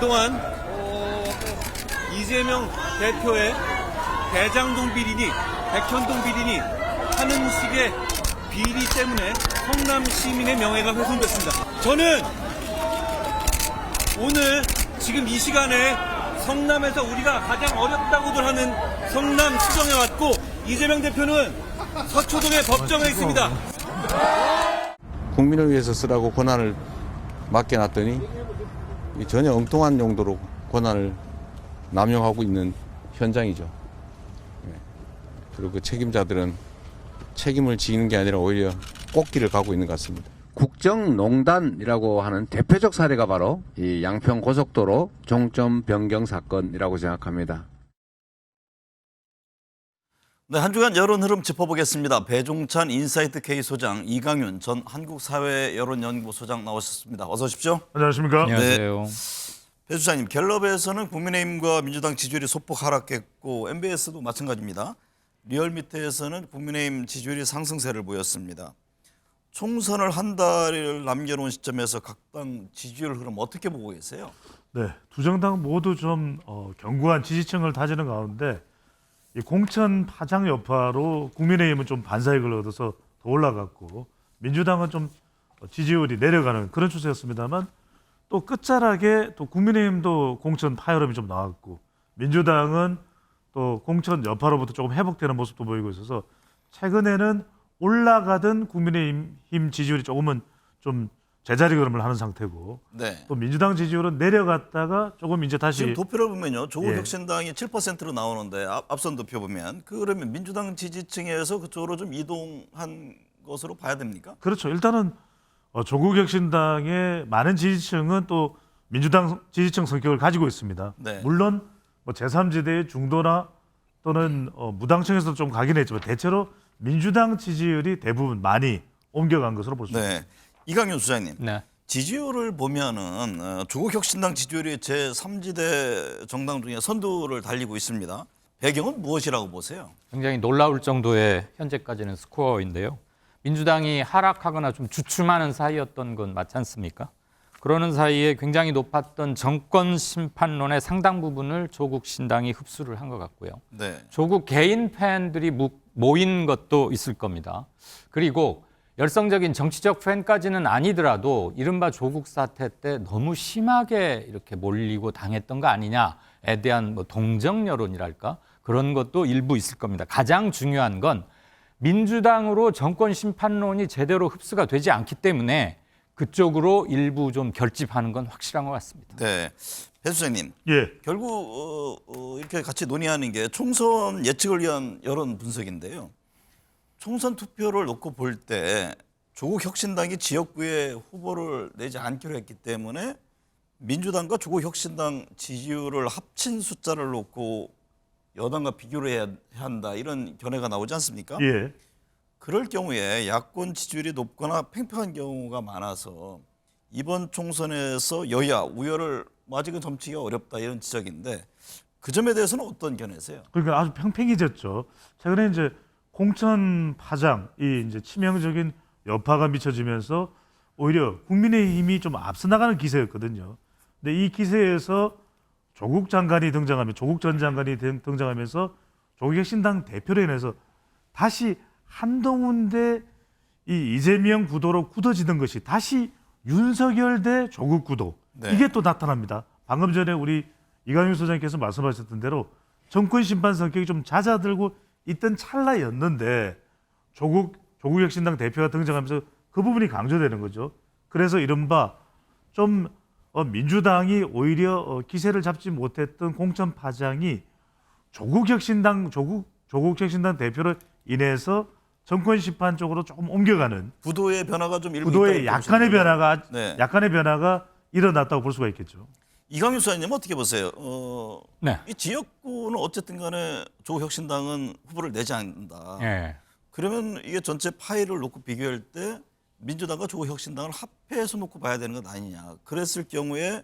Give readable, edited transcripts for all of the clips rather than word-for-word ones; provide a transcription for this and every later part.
그동안 이재명 대표의 대장동 비리니 백현동 비리니 하는 식의 비리 때문에 성남 시민의 명예가 훼손됐습니다. 저는 오늘 지금 이 시간에 성남에서 우리가 가장 어렵다고들 하는 성남시정에 왔고 이재명 대표는 서초동의 법정에 있습니다. 국민을 위해서 쓰라고 권한을 맡겨놨더니 전혀 엉뚱한 용도로 권한을 남용하고 있는 현장이죠. 그리고 그 책임자들은 책임을 지는 게 아니라 오히려 꺾기를 가고 있는 것 같습니다. 국정농단이라고 하는 대표적 사례가 바로 이 양평 고속도로 종점 변경 사건이라고 생각합니다. 네, 한 주간 여론 흐름 짚어보겠습니다. 배종찬 인사이트 K 소장, 이강윤 전 한국사회여론연구소장 나오셨습니다. 어서 오십시오. 안녕하십니까? 안녕하세요. 배 소장님, 갤럽에서는 국민의힘과 민주당 지지율이 소폭 하락했고 MBS도 마찬가지입니다. 리얼미터에서는 국민의힘 지지율이 상승세를 보였습니다. 총선을 한 달을 남겨놓은 시점에서 각 당 지지율 흐름 어떻게 보고 계세요? 네, 두 정당 모두 좀 견고한 지지층을 다지는 가운데 이 공천 파장 여파로 국민의힘은 좀 반사이익을 얻어서 더 올라갔고 민주당은 좀 지지율이 내려가는 그런 추세였습니다만 또 끝자락에 또 국민의힘도 공천 파열음이 좀 나왔고 민주당은 또 공천 여파로부터 조금 회복되는 모습도 보이고 있어서 최근에는 올라가던 국민의힘 지지율이 조금은 좀 제자리 걸음을 하는 상태고 네. 또 민주당 지지율은 내려갔다가 조금 이제 다시 지금 도표를 보면요. 조국혁신당이 7%로 나오는데 앞선 도표 보면 그러면 민주당 지지층에서 그쪽으로 좀 이동한 것으로 봐야 됩니까? 그렇죠. 일단은 조국혁신당의 많은 지지층은 또 민주당 지지층 성격을 가지고 있습니다. 네. 물론 뭐 제3지대의 중도나 또는 무당층에서도 좀 가긴 했지만 대체로 민주당 지지율이 대부분 많이 옮겨간 것으로 볼 수 있습니다. 네. 이강윤 소장님. 네. 지지율을 보면은 조국혁신당 지지율이 제3지대 정당 중에 선두를 달리고 있습니다. 배경은 무엇이라고 보세요? 굉장히 놀라울 정도의 현재까지는 스코어인데요. 민주당이 하락하거나 좀 주춤하는 사이였던 건 맞지 않습니까? 그러는 사이에 굉장히 높았던 정권 심판론의 상당 부분을 조국 신당이 흡수를 한 것 같고요. 네. 조국 개인 팬들이 모인 것도 있을 겁니다. 그리고 열성적인 정치적 팬까지는 아니더라도 이른바 조국 사태 때 너무 심하게 이렇게 몰리고 당했던 거 아니냐에 대한 뭐 동정 여론이랄까 그런 것도 일부 있을 겁니다. 가장 중요한 건 민주당으로 정권 심판론이 제대로 흡수가 되지 않기 때문에 그쪽으로 일부 좀 결집하는 건 확실한 것 같습니다. 네. 배 소장님. 예. 결국 이렇게 같이 논의하는 게 총선 예측을 위한 여론 분석인데요. 총선 투표를 놓고 볼 때 조국 혁신당이 지역구에 후보를 내지 않기로 했기 때문에 민주당과 조국 혁신당 지지율을 합친 숫자를 놓고 여당과 비교를 해야 한다 이런 견해가 나오지 않습니까? 예. 그럴 경우에 야권 지지율이 높거나 팽팽한 경우가 많아서 이번 총선에서 여야 우열을 아직은 점치기가 어렵다 이런 지적인데 그 점에 대해서는 어떤 견해세요? 그러니까 아주 팽팽해졌죠. 최근에 이제 공천 파장이 이제 치명적인 여파가 미쳐지면서 오히려 국민의힘이 좀 앞서 나가는 기세였거든요. 근데 이 기세에서 조국 장관이 등장하면 조국 전 장관이 등장하면서 조국혁신당 대표로 인해서 다시 한동훈 대 이 이재명 구도로 굳어지던 것이 다시 윤석열 대 조국 구도 네. 이게 또 나타납니다. 방금 전에 우리 이강윤 소장님께서 말씀하셨던 대로 정권 심판 성격이 좀 잦아들고 있던 찰나였는데 조국혁신당 대표가 등장하면서 그 부분이 강조되는 거죠. 그래서 이른바 좀 민주당이 오히려 기세를 잡지 못했던 공천 파장이 조국혁신당 대표로 인해서 정권 심판 쪽으로 조금 옮겨가는 구도의 변화가 좀 일부 구도의 있다고 약간의 보시는군요. 변화가 네. 약간의 변화가 일어났다고 볼 수가 있겠죠. 이강윤 수사님 어떻게 보세요? 네. 이 지역구는 어쨌든 간에 조국혁신당은 후보를 내지 않는다. 예. 그러면 이게 전체 파일을 놓고 비교할 때 민주당과 조국혁신당을 합해서 놓고 봐야 되는 것 아니냐. 그랬을 경우에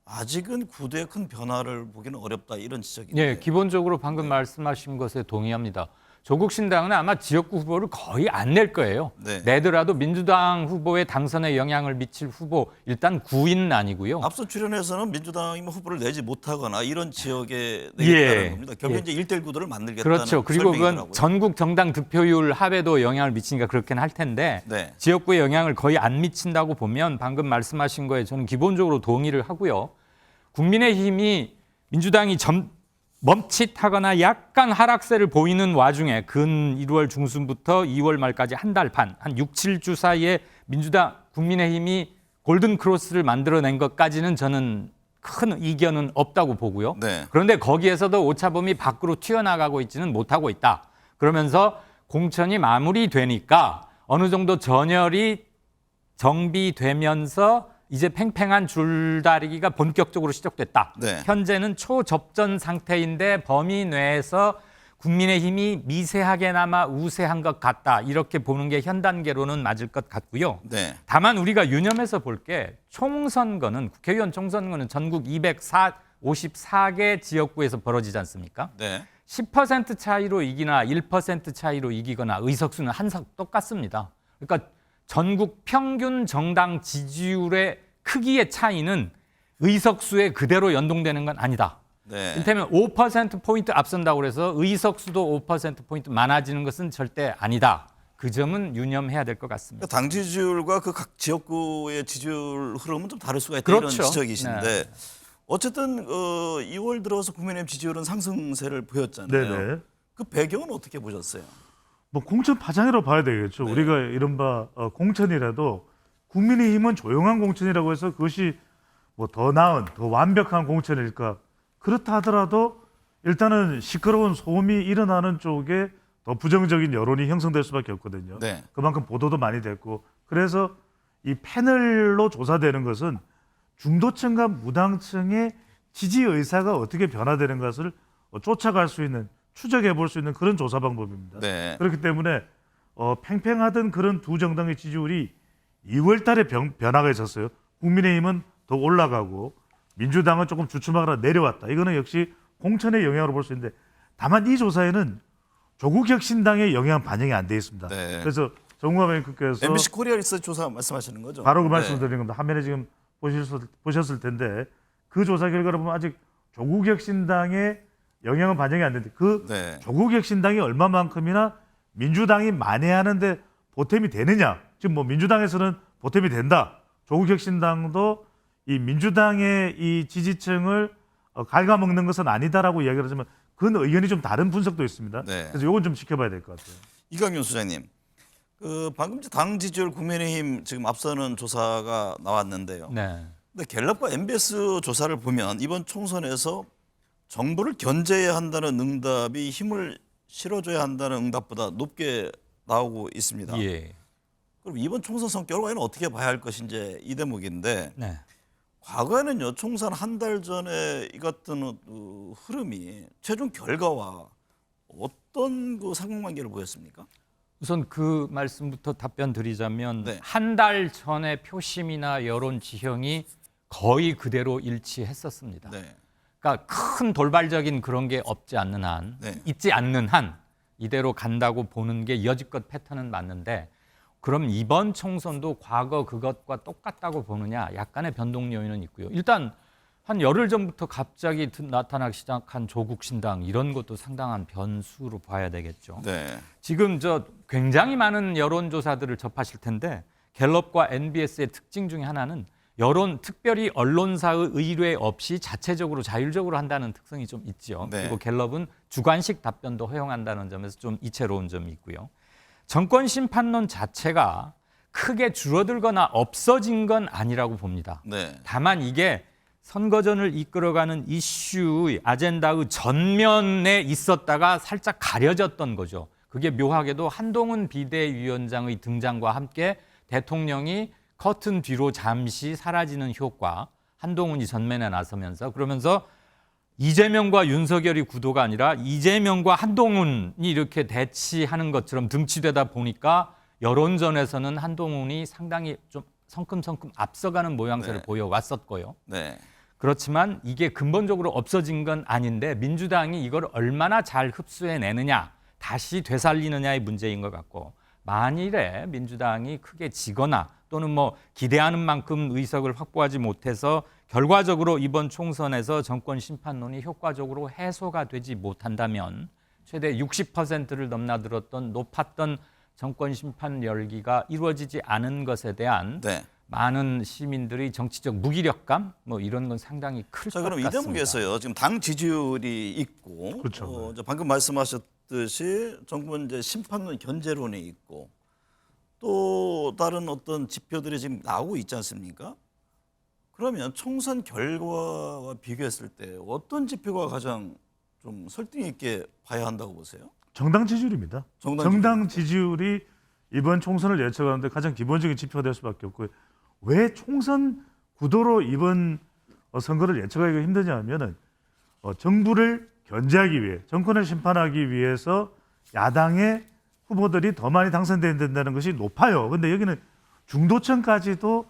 아직은 구도에 큰 변화를 보기는 어렵다 이런 지적인데. 예, 기본적으로 방금 말씀하신 것에 동의합니다. 조국 신당은 아마 지역구 후보를 거의 안 낼 거예요. 네. 내더라도 민주당 후보의 당선에 영향을 미칠 후보 일단 구인은 아니고요. 앞서 출연에서는 민주당이 뭐 후보를 내지 못하거나 이런 지역에 예. 내겠다는 겁니다. 결국 예. 이제 1대1 구도를 만들겠다는 그렇죠. 그리고 그건 설명이더라고요. 전국 정당 득표율 합에도 영향을 미치니까 그렇긴 할 텐데 네. 지역구에 영향을 거의 안 미친다고 보면 방금 말씀하신 거에 저는 기본적으로 동의를 하고요. 국민의힘이 민주당이 멈칫하거나 약간 하락세를 보이는 와중에 근 1월 중순부터 2월 말까지 한 달 반, 한 6, 7주 사이에 민주당, 국민의힘이 골든 크로스를 만들어낸 것까지는 저는 큰 이견은 없다고 보고요. 네. 그런데 거기에서도 오차범위 밖으로 튀어나가고 있지는 못하고 있다. 그러면서 공천이 마무리되니까 어느 정도 전열이 정비되면서 이제 팽팽한 줄다리기가 본격적으로 시작됐다. 네. 현재는 초접전 상태인데 범위 내에서 국민의힘이 미세하게나마 우세한 것 같다. 이렇게 보는 게 현 단계로는 맞을 것 같고요. 네. 다만 우리가 유념해서 볼 게 총선거는 국회의원 총선거는 전국 254개 지역구에서 벌어지지 않습니까? 네. 10% 차이로 이기나 1% 차이로 이기거나 의석수는 항상 똑같습니다. 그러니까 전국 평균 정당 지지율의 크기의 차이는 의석수에 그대로 연동되는 건 아니다. 네. 이를테면 5%포인트 앞선다고 해서 의석수도 5%포인트 많아지는 것은 절대 아니다. 그 점은 유념해야 될 것 같습니다. 당 지지율과 그 각 지역구의 지지율 흐름은 좀 다를 수가 있다 그렇죠. 이런 지적이신데 네. 어쨌든 2월 들어서 국민의힘 지지율은 상승세를 보였잖아요. 네네. 그 배경은 어떻게 보셨어요? 뭐 공천 파장이라고 봐야 되겠죠. 네. 우리가 이른바 공천이라도 국민의힘은 조용한 공천이라고 해서 그것이 뭐 더 나은, 더 완벽한 공천일까? 그렇다 하더라도 일단은 시끄러운 소음이 일어나는 쪽에 더 부정적인 여론이 형성될 수밖에 없거든요. 네. 그만큼 보도도 많이 됐고 그래서 이 패널로 조사되는 것은 중도층과 무당층의 지지 의사가 어떻게 변화되는 것을 쫓아갈 수 있는 추적해 볼 수 있는 그런 조사 방법입니다. 네. 그렇기 때문에 팽팽하던 그런 두 정당의 지지율이 2월 달에 변화가 있었어요. 국민의힘은 더 올라가고 민주당은 조금 주춤하거나 내려왔다. 이거는 역시 공천의 영향으로 볼 수 있는데 다만 이 조사에는 조국 혁신당의 영향 반영이 안 돼 있습니다. 네. 그래서 정우화 뱅크께서 MBC 코리아 리서치 조사 말씀하시는 거죠? 바로 그 네. 말씀을 드리는 겁니다. 화면에 지금 보셨을 텐데 그 조사 결과를 보면 아직 조국 혁신당의 영향은 반영이 안 되는데 그 네. 조국 혁신당이 얼마만큼이나 민주당이 만회하는데 보탬이 되느냐. 지금 뭐 민주당에서는 보탬이 된다. 조국 혁신당도 이 민주당의 이 지지층을 갉아먹는 것은 아니다라고 이야기를 하지만 그 의견이 좀 다른 분석도 있습니다. 네. 그래서 이건 좀 지켜봐야 될 것 같아요. 이강윤 소장님, 방금 당 지지율 국민의힘 지금 앞서는 조사가 나왔는데요. 네. 근데 갤럽과 MBS 조사를 보면 이번 총선에서 정부를 견제해야 한다는 응답이 힘을 실어줘야 한다는 응답보다 높게 나오고 있습니다. 예. 그럼 이번 총선 성격을 어떻게 봐야 할 것인지 이 대목인데 네. 과거에는요 총선 한 달 전에 이 같은 흐름이 최종 결과와 어떤 그 상관관계를 보였습니까? 우선 그 말씀부터 답변 드리자면 네. 한 달 전에 표심이나 여론 지형이 거의 그대로 일치했었습니다. 네. 그러니까 큰 돌발적인 그런 게 없지 않는 한, 네. 있지 않는 한 이대로 간다고 보는 게 여지껏 패턴은 맞는데 그럼 이번 총선도 과거 그것과 똑같다고 보느냐 약간의 변동 요인은 있고요. 일단 한 열흘 전부터 갑자기 나타나기 시작한 조국 신당 이런 것도 상당한 변수로 봐야 되겠죠. 네. 지금 굉장히 많은 여론조사들을 접하실 텐데 갤럽과 NBS의 특징 중에 하나는 여론 특별히 언론사의 의뢰 없이 자체적으로 자율적으로 한다는 특성이 좀 있죠. 네. 그리고 갤럽은 주관식 답변도 허용한다는 점에서 좀 이채로운 점이 있고요. 정권 심판론 자체가 크게 줄어들거나 없어진 건 아니라고 봅니다. 네. 다만 이게 선거전을 이끌어가는 이슈의 아젠다의 전면에 있었다가 살짝 가려졌던 거죠. 그게 묘하게도 한동훈 비대위원장의 등장과 함께 대통령이 커튼 뒤로 잠시 사라지는 효과, 한동훈이 전면에 나서면서 그러면서 이재명과 윤석열이 구도가 아니라 이재명과 한동훈이 이렇게 대치하는 것처럼 등치되다 보니까 여론전에서는 한동훈이 상당히 좀 성큼성큼 앞서가는 모양새를 네. 보여왔었고요. 네. 그렇지만 이게 근본적으로 없어진 건 아닌데 민주당이 이걸 얼마나 잘 흡수해내느냐. 다시 되살리느냐의 문제인 것 같고, 만일에 민주당이 크게 지거나 또는 뭐 기대하는 만큼 의석을 확보하지 못해서 결과적으로 이번 총선에서 정권 심판론이 효과적으로 해소가 되지 못한다면 최대 60%를 넘나들었던 높았던 정권 심판 열기가 이루어지지 않은 것에 대한 네. 많은 시민들의 정치적 무기력감 뭐 이런 건 상당히 클 자, 것 그럼 이 같습니다. 대목에서요. 지금 당 지지율이 있고, 그렇죠. 이제 방금 말씀하셨듯이 정권 이제 심판론 견제론이 있고, 또 다른 어떤 지표들이 지금 나오고 있지 않습니까? 그러면 총선 결과와 비교했을 때 어떤 지표가 가장 좀 설득 있게 봐야 한다고 보세요? 정당 지지율입니다. 정당 지지율이 이번 총선을 예측하는데 가장 기본적인 지표가 될 수밖에 없고요. 왜 총선 구도로 이번 선거를 예측하기가 힘드냐 하면은 정부를 견제하기 위해, 정권을 심판하기 위해서 야당의 후보들이 더 많이 당선된다는 것이 높아요. 근데 여기는 중도층까지도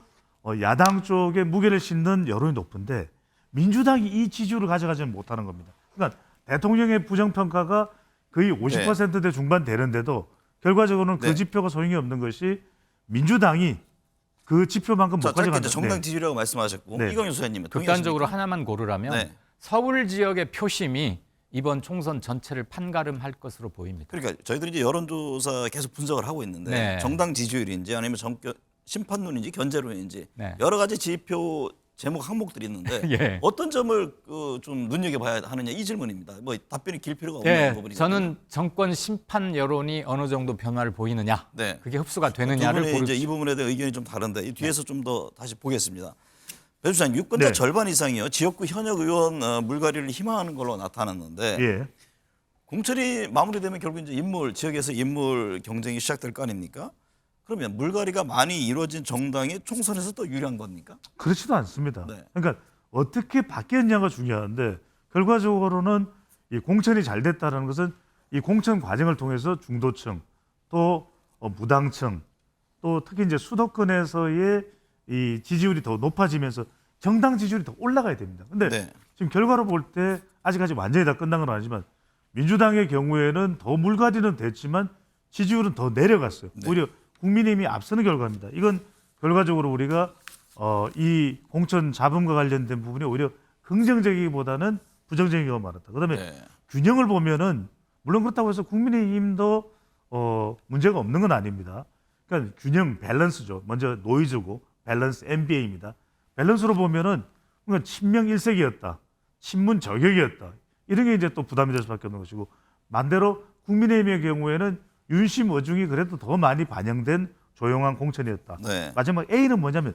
야당 쪽에 무게를 싣는 여론이 높은데 민주당이 이 지지율을 가져가지는 못하는 겁니다. 그러니까 대통령의 부정평가가 거의 50%대 중반 되는데도 결과적으로는 네. 그 지표가 소용이 없는 것이 민주당이 그 지표만큼 못 자, 짧게 가져간다. 이제 정당 지지율이라고 말씀하셨고, 네. 이광윤 수사님은 극단적으로 하나만 고르라면 네. 서울 지역의 표심이 이번 총선 전체를 판가름할 것으로 보입니다. 그러니까 저희들이 이제 여론조사 계속 분석을 하고 있는데 네. 정당 지지율인지 아니면 심판론인지 견제론인지 네. 여러 가지 지표 제목 항목들이 있는데 예. 어떤 점을 좀 눈여겨봐야 하느냐 이 질문입니다. 뭐 답변이 길 필요가 없는 네, 부분이거든요. 저는 정권 심판 여론이 어느 정도 변화를 보이느냐, 네. 그게 흡수가 두 되느냐를 분의 이제 고르. 이 부분에 대한 의견이 좀 다른데 이 뒤에서 좀 더 다시 보겠습니다. 배 주장님, 유권자 네. 절반 이상이요 지역구 현역 의원 물갈이를 희망하는 걸로 나타났는데 예. 공천이 마무리되면 결국 이제 지역에서 인물 경쟁이 시작될 거 아닙니까? 그러면 물갈이가 많이 이루어진 정당이 총선에서 또 유리한 겁니까? 그렇지도 않습니다. 네. 그러니까 어떻게 바뀌었냐가 중요한데 결과적으로는 이 공천이 잘 됐다는 것은 이 공천 과정을 통해서 중도층 또 무당층 또 특히 이제 수도권에서의 이 지지율이 더 높아지면서 정당 지지율이 더 올라가야 됩니다. 근데 네. 지금 결과로 볼 때 아직까지 완전히 다 끝난 건 아니지만 민주당의 경우에는 더 물갈이는 됐지만 지지율은 더 내려갔어요. 네. 오히려 국민의힘이 앞서는 결과입니다. 이건 결과적으로 우리가 이 공천 잡음과 관련된 부분이 오히려 긍정적이기보다는 부정적인 경우가 많았다. 그다음에 네. 균형을 보면은 물론 그렇다고 해서 국민의힘도 문제가 없는 건 아닙니다. 그러니까 균형 밸런스죠. 먼저 노이즈고 밸런스 MBA입니다. 밸런스로 보면은 그러니까 친명 일색이었다, 친문 저격이었다 이런 게 이제 또 부담이 될 수밖에 없는 것이고 반대로 국민의힘의 경우에는 윤심 어중이 그래도 더 많이 반영된 조용한 공천이었다. 네. 마지막 A는 뭐냐면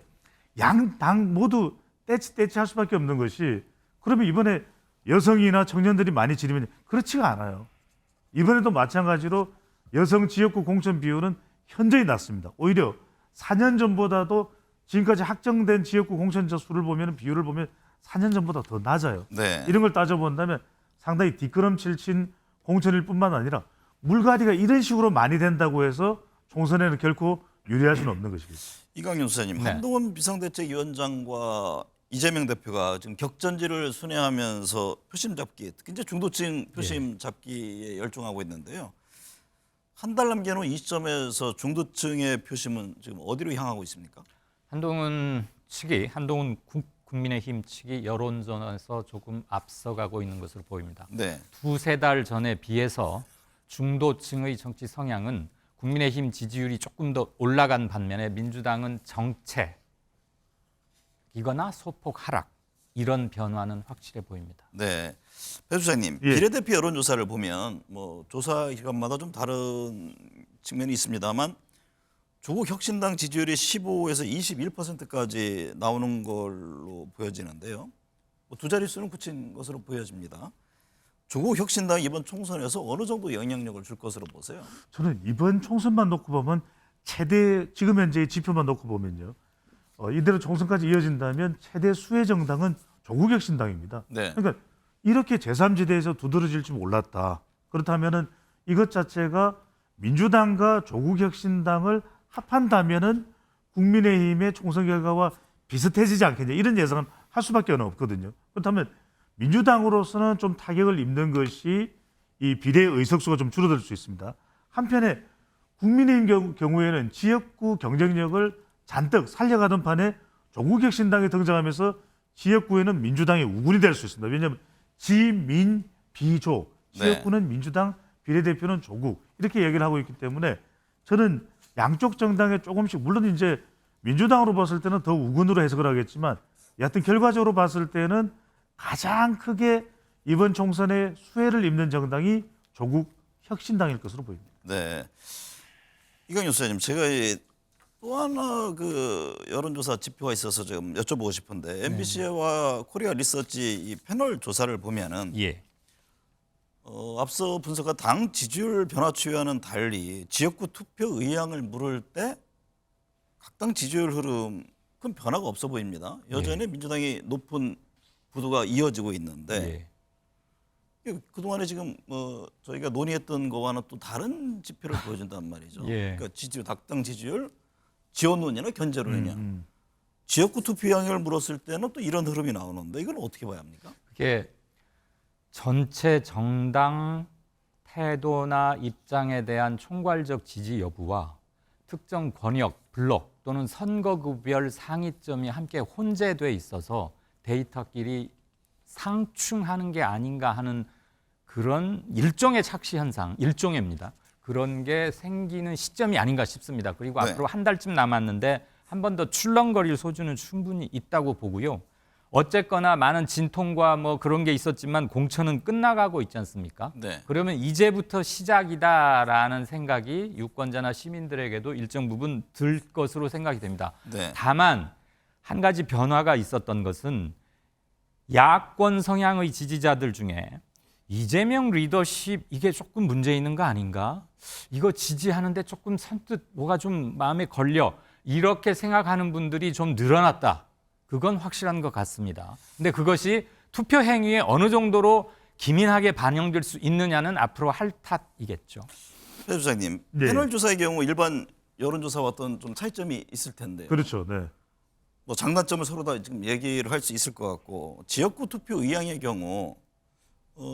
양 당 모두 떼치 할 수밖에 없는 것이 그러면 이번에 여성이나 청년들이 많이 지르면 그렇지가 않아요. 이번에도 마찬가지로 여성 지역구 공천 비율은 현저히 낮습니다. 오히려 4년 전보다도 지금까지 확정된 지역구 공천자 수를 보면 비율을 보면 4년 전보다 더 낮아요. 네. 이런 걸 따져본다면 상당히 뒷걸음질 친 공천일 뿐만 아니라 물갈이가 이런 식으로 많이 된다고 해서 총선에는 결코 유리할 수는 없는 것이겠죠. 이광윤 수사님, 네. 한동훈 비상대책위원장과 이재명 대표가 지금 격전지를 순회하면서 표심 잡기, 특히 이제 중도층 표심 잡기에 열중하고 있는데요. 한 달 남겨놓은 이 시점에서 중도층의 표심은 지금 어디로 향하고 있습니까? 한동훈 국민의힘 측이 여론전에서 조금 앞서가고 있는 것으로 보입니다. 네. 두세 달 전에 비해서 중도층의 정치 성향은 국민의힘 지지율이 조금 더 올라간 반면에 민주당은 정체 이거나 소폭 하락 이런 변화는 확실해 보입니다. 네. 배 수장님, 예. 비례대표 여론조사를 보면 뭐 조사 기관마다 좀 다른 측면이 있습니다만 조국 혁신당 지지율이 15에서 21%까지 나오는 걸로 보여지는데요. 두 자릿수는 굳힌 것으로 보여집니다. 조국 혁신당이 이번 총선에서 어느 정도 영향력을 줄 것으로 보세요? 저는 이번 총선만 놓고 보면 최대 지금 현재의 지표만 놓고 보면요. 이대로 총선까지 이어진다면 최대 수혜 정당은 조국혁신당입니다. 네. 그러니까 이렇게 제3지대에서 두드러질 줄 몰랐다. 그렇다면은 이것 자체가 민주당과 조국혁신당을 합한다면은 국민의힘의 총선 결과와 비슷해지지 않겠냐 이런 예상을 할 수밖에 없거든요. 그렇다면 민주당으로서는 좀 타격을 입는 것이 이 비례 의석수가 좀 줄어들 수 있습니다. 한편에 국민의힘 경우에는 지역구 경쟁력을 잔뜩 살려가던 판에 조국혁신당이 등장하면서 지역구에는 민주당의 우군이 될 수 있습니다. 왜냐하면 지민 비조 지역구는 민주당 비례대표는 조국 이렇게 얘기를 하고 있기 때문에 저는 양쪽 정당에 조금씩 물론 이제 민주당으로 봤을 때는 더 우군으로 해석을 하겠지만 여하튼 결과적으로 봤을 때는 가장 크게 이번 총선에 수혜를 입는 정당이 조국 혁신당일 것으로 보입니다. 네. 이광용 소장님, 제가 또 하나 그 여론조사 지표가 있어서 좀 여쭤보고 싶은데 MBC와 코리아 리서치 이 패널 조사를 보면은 예. 앞서 분석한 당 지지율 변화 추이와는 달리 지역구 투표 의향을 물을 때 각 당 지지율 흐름 큰 변화가 없어 보입니다. 여전히 민주당이 높은 구도가 이어지고 있는데 그동안에 지금 저희가 논의했던 거와는 또 다른 지표를 보여준단 말이죠. 예. 그러니까 지지율, 각 지지율, 지원론이나 견제론이냐. 지역구 투표 의향을 물었을 때는 또 이런 흐름이 나오는데 이건 어떻게 봐야 합니까? 그게 전체 정당 태도나 입장에 대한 총괄적 지지 여부와 특정 권역, 블록 또는 선거구별 상위점이 함께 혼재돼 있어서 데이터끼리 상충하는 게 아닌가 하는 그런 일종의 착시 현상, 일종입니다. 그런 게 생기는 시점이 아닌가 싶습니다. 그리고 네. 앞으로 한 달쯤 남았는데 한 번 더 출렁거릴 소지는 충분히 있다고 보고요. 어쨌거나 많은 진통과 뭐 그런 게 있었지만 공천은 끝나가고 있지 않습니까? 네. 그러면 이제부터 시작이다라는 생각이 유권자나 시민들에게도 일정 부분 들 것으로 생각이 됩니다. 네. 다만 한 가지 변화가 있었던 것은 야권 성향의 지지자들 중에 이재명 리더십 이게 조금 문제 있는 거 아닌가? 이거 지지하는데 조금 선뜻 뭐가 좀 마음에 걸려 이렇게 생각하는 분들이 좀 늘어났다. 그건 확실한 것 같습니다. 근데 그것이 투표 행위에 어느 정도로 기민하게 반영될 수 있느냐는 앞으로 할 탓이겠죠. 배 주장님, 네. 패널 조사의 경우 일반 여론조사와 어떤 좀 차이점이 있을 텐데요. 그렇죠. 네. 뭐 장단점을 서로 다 지금 얘기를 할 수 있을 것 같고 지역구 투표 의향의 경우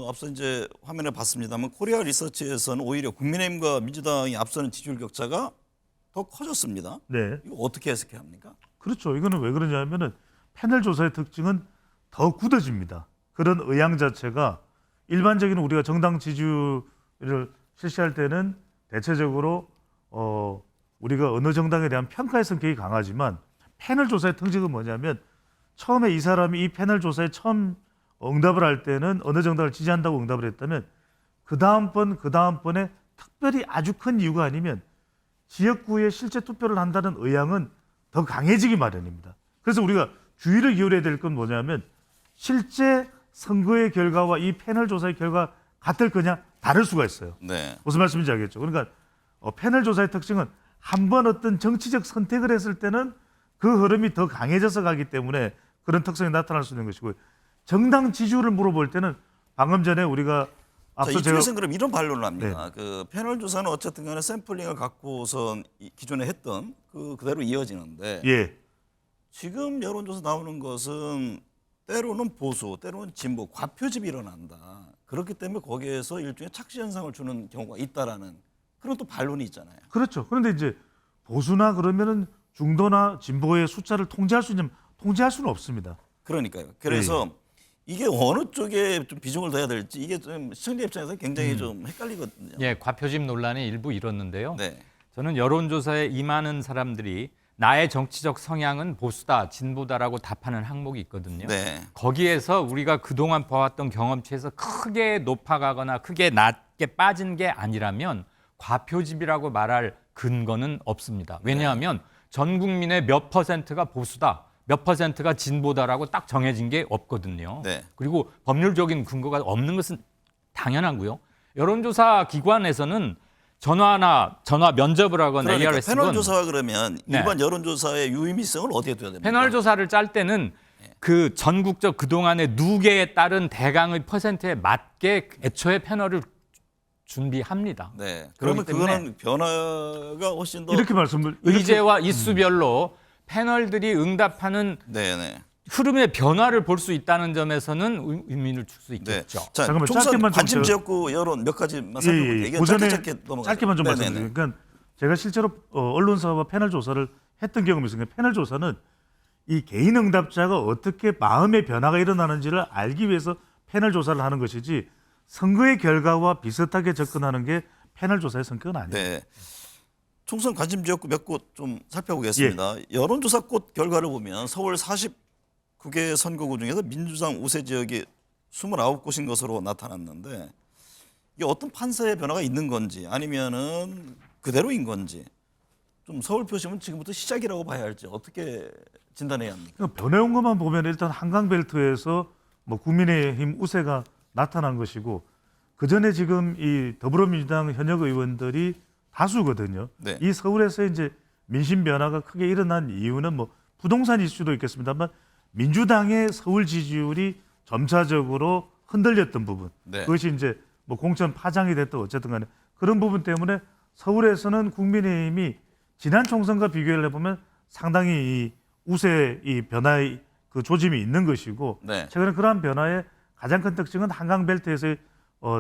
앞서 이제 화면을 봤습니다만 코리아 리서치에서는 오히려 국민의힘과 민주당이 앞서는 지지율 격차가 더 커졌습니다. 네. 이거 어떻게 해석해야 합니까? 그렇죠. 이거는 왜 그러냐면은 패널 조사의 특징은 더 굳어집니다. 그런 의향 자체가 일반적인 우리가 정당 지지율을 실시할 때는 대체적으로 우리가 어느 정당에 대한 평가의 성격이 강하지만 패널 조사의 특징은 뭐냐면 처음에 이 사람이 이 패널 조사에 처음 응답을 할 때는 어느 정당을 지지한다고 응답을 했다면 그 다음번에 특별히 아주 큰 이유가 아니면 지역구에 실제 투표를 한다는 의향은 더 강해지기 마련입니다. 그래서 우리가 주의를 기울여야 될 건 뭐냐면 실제 선거의 결과와 이 패널 조사의 결과 같을 거냐 다를 수가 있어요. 네. 무슨 말씀인지 알겠죠? 그러니까 패널 조사의 특징은 한번 어떤 정치적 선택을 했을 때는 그 흐름이 더 강해져서 가기 때문에 그런 특성이 나타날 수 있는 것이고 정당 지지율을 물어볼 때는 방금 전에 우리가 자, 앞서 이쪽에서는 그럼 이런 반론을 합니다. 네. 그 패널 조사는 어쨌든 간에 샘플링을 갖고선 기존에 했던 그대로 이어지는데 예. 지금 여론조사 나오는 것은 때로는 보수, 때로는 진보, 과표집이 일어난다. 그렇기 때문에 거기에서 일종의 착시 현상을 주는 경우가 있다라는 그런 또 반론이 있잖아요. 그렇죠. 그런데 이제 보수나 그러면은 중도나 진보의 숫자를 통제할 수 있냐면 통제할 수는 없습니다. 그러니까요. 그래서 이게 어느 쪽에 좀 비중을 둬야 될지 이게 좀 시청자 입장에서 굉장히 좀 헷갈리거든요. 예, 과표집 논란이 일부 일었는데요. 네. 저는 여론조사에 임하는 사람들이 나의 정치적 성향은 보수다, 진보다라고 답하는 항목이 있거든요. 네. 거기에서 우리가 그동안 봐왔던 경험치에서 크게 높아가거나 크게 낮게 빠진 게 아니라면 과표집이라고 말할 근거는 없습니다. 왜냐하면 전 국민의 몇 퍼센트가 보수다, 몇 퍼센트가 진보다라고 딱 정해진 게 없거든요. 네. 그리고 법률적인 근거가 없는 것은 당연하고요. 여론조사 기관에서는 전화 면접을 하거나 그러니까 ARS 패널 조사가 그러면 네. 일반 여론조사의 유의미성을 어디에 둬야 됩니까? 패널 조사를 짤 때는 그 전국적 그동안의 누계에 따른 대강의 퍼센트에 맞게 애초에 패널을 준비합니다. 네. 그렇기 그러면 때문에 그거는 변화가 훨씬 더 이렇게 말씀을 의제와 이수별로 패널들이 응답하는 네네. 흐름의 변화를 볼 수 있다는 점에서는 의미를 줄 수 네. 있겠죠. 자, 잠깐만, 총선 짧게만 좀 관심 제가- 지역구 여론 몇 가지만 예, 살펴볼게요. 예. 이게 그 전에 짧게 넘어가죠. 짧게만 좀 네네네. 말씀드리면, 그러니까 제가 실제로 언론사와 패널 조사를 했던 경험이 있으니까 패널 조사는 이 개인 응답자가 어떻게 마음의 변화가 일어나는지를 알기 위해서 패널 조사를 하는 것이지 선거의 결과와 비슷하게 접근하는 게 패널 조사의 성격은 아니에요. 네. 총선 관심 지역구 몇 곳 좀 살펴보겠습니다. 여론조사 꽃 결과를 보면 서울 49개 선거구 중에서 민주당 우세 지역이 29곳인 것으로 나타났는데 이게 어떤 판세의 변화가 있는 건지 아니면은 그대로인 건지 좀 서울 표심은 지금부터 시작이라고 봐야 할지 어떻게 진단해야 합니까? 그러니까 변해온 것만 보면 일단 한강벨트에서 뭐 국민의힘 우세가 나타난 것이고 그 전에 지금 이 더불어민주당 현역 의원들이 다수거든요. 네. 이 서울에서 이제 민심 변화가 크게 일어난 이유는 뭐 부동산 이슈도 있겠습니다만 민주당의 서울 지지율이 점차적으로 흔들렸던 부분. 네. 그것이 이제 뭐 공천 파장이 됐든 어쨌든 간에 그런 부분 때문에 서울에서는 국민의힘이 지난 총선과 비교를 해보면 상당히 이 우세 이 변화의 그 조짐이 있는 것이고 네. 최근에 그러한 변화의 가장 큰 특징은 한강벨트에서의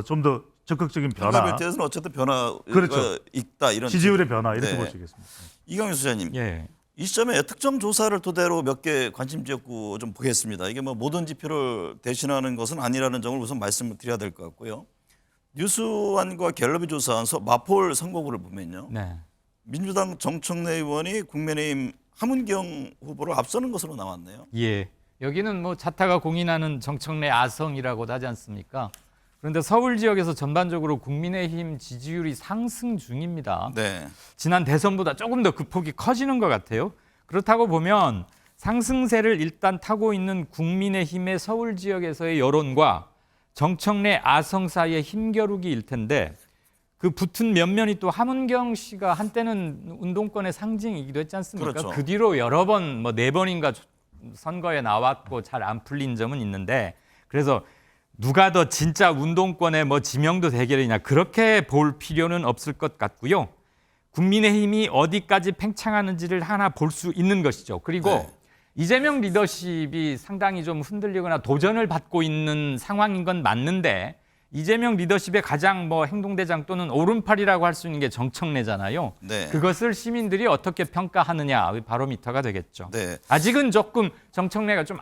좀 더 적극적인 변화, 한강벨트에서는 어쨌든 변화가 그렇죠. 있다 이런 지지율의 변화 이렇게 네. 볼 수 있겠습니다. 이강윤 수사님 예. 이 시점에 특정 조사를 토대로 몇 개 관심 지역구 좀 보겠습니다. 이게 뭐 모든 지표를 대신하는 것은 아니라는 점을 우선 말씀을 드려야 될 것 같고요. 뉴스완과 갤럽이 조사한 마포울 선거구를 보면요. 네. 민주당 정청래 의원이 국민의힘 함은경 후보를 앞서는 것으로 나왔네요. 예. 여기는 뭐 자타가 공인하는 정청래 아성이라고도 하지 않습니까? 그런데 서울 지역에서 전반적으로 국민의힘 지지율이 상승 중입니다. 네. 지난 대선보다 조금 더 그 폭이 커지는 것 같아요. 그렇다고 보면 상승세를 일단 타고 있는 국민의힘의 서울 지역에서의 여론과 정청래 아성 사이의 힘겨루기일 텐데 그 붙은 면면이 또 함은경 씨가 한때는 운동권의 상징이기도 했지 않습니까? 그렇죠. 그 뒤로 여러 번, 뭐 4번인가 선거에 나왔고 잘 안 풀린 점은 있는데 그래서 누가 더 진짜 운동권의 뭐 지명도 대결이냐 그렇게 볼 필요는 없을 것 같고요. 국민의힘이 어디까지 팽창하는지를 하나 볼 수 있는 것이죠. 그리고 네. 이재명 리더십이 상당히 좀 흔들리거나 도전을 받고 있는 상황인 건 맞는데 이재명 리더십의 가장 뭐 행동대장 또는 오른팔이라고 할 수 있는 게 정청래잖아요. 네. 그것을 시민들이 어떻게 평가하느냐 바로미터가 되겠죠. 네. 아직은 조금 정청래가 좀